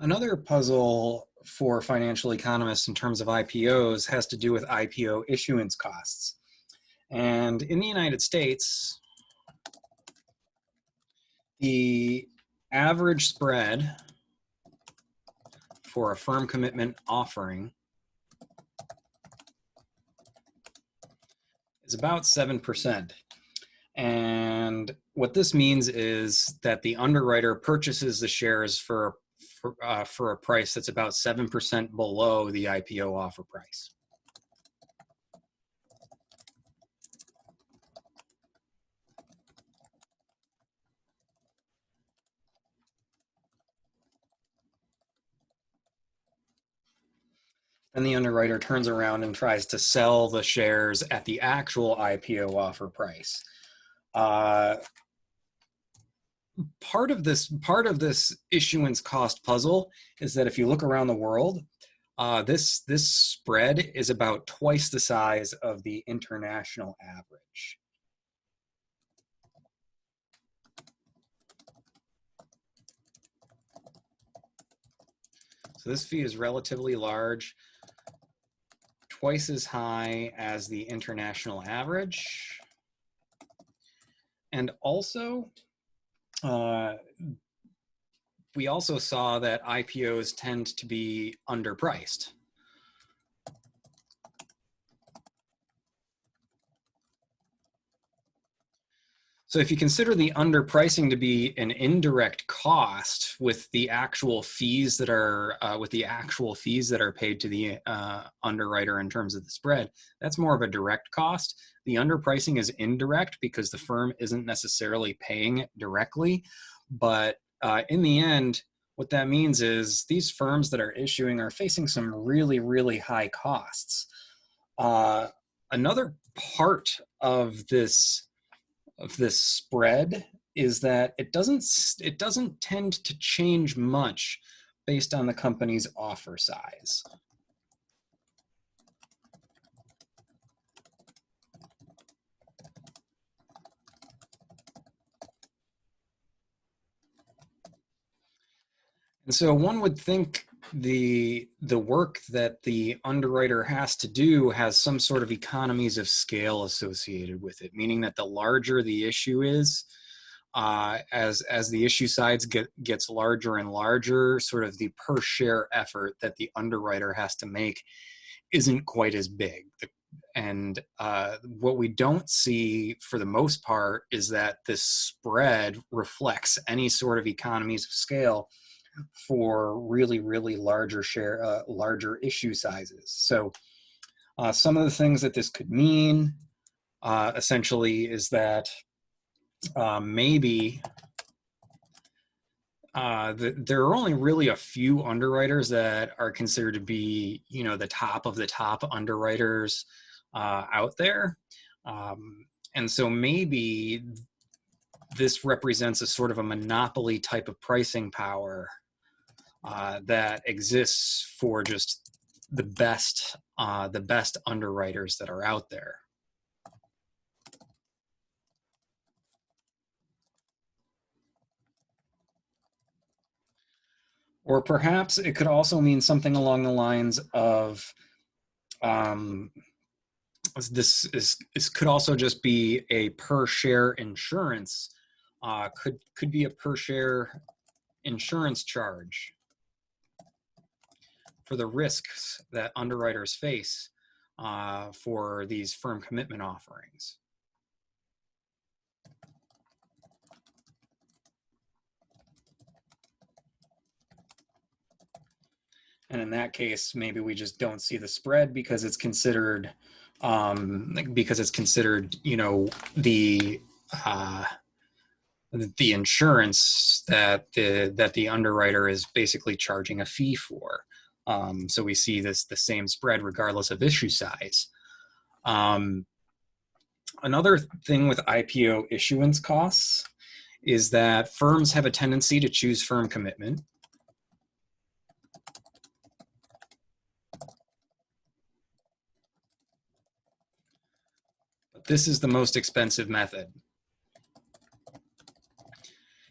Another puzzle for financial economists in terms of IPOs has to do with IPO issuance costs. And in the United States, the average spread for a firm commitment offering is about 7%. And what this means is that the underwriter purchases the shares for a price that's about 7% below the IPO offer price. Then the underwriter turns around and tries to sell the shares at the actual IPO offer price. Part of this issuance cost puzzle is that if you look around the world, this spread is about twice the size of the international average. So this fee is relatively large, twice as high as the international average. And also, we also saw that IPOs tend to be underpriced. So if you consider the underpricing to be an indirect cost with the actual fees that are paid to the underwriter in terms of the spread, that's more of a direct cost. The underpricing is indirect because the firm isn't necessarily paying it directly, but in the end, what that means is these firms that are issuing are facing some really, really high costs. Another part of this spread is that it doesn't tend to change much based on the company's offer size. And so one would think the work that the underwriter has to do has some sort of economies of scale associated with it, meaning that the larger the issue is, as the issue size gets larger and larger, sort of the per share effort that the underwriter has to make isn't quite as big. And what we don't see for the most part is that this spread reflects any sort of economies of scale for really, really larger issue sizes. So some of the things that this could mean essentially is that maybe there are only really a few underwriters that are considered to be, the top of the top underwriters out there. And so maybe this represents a sort of a monopoly type of pricing power that exists for just the best underwriters that are out there. Or perhaps it could also mean something along the lines of this could also just be a per share insurance, could be a per share insurance charge for the risks that underwriters face for these firm commitment offerings. And in that case, maybe we just don't see the spread because it's considered, the insurance that the underwriter is basically charging a fee for. So we see the same spread regardless of issue size. Another thing with IPO issuance costs is that firms have a tendency to choose firm commitment. But this is the most expensive method.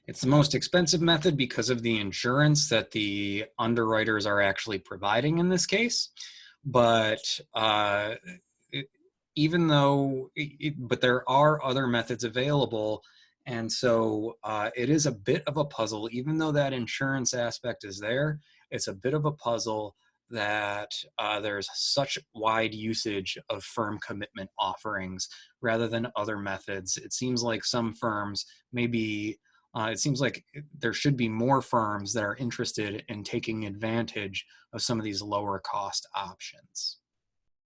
It's the most expensive method because of the insurance that the underwriters are actually providing in this case. But it, even though, but there are other methods available. And so it is a bit of a puzzle, even though that insurance aspect is there, it's a bit of a puzzle that there's such wide usage of firm commitment offerings rather than other methods. It seems like some firms maybe it seems like there should be more firms that are interested in taking advantage of some of these lower cost options.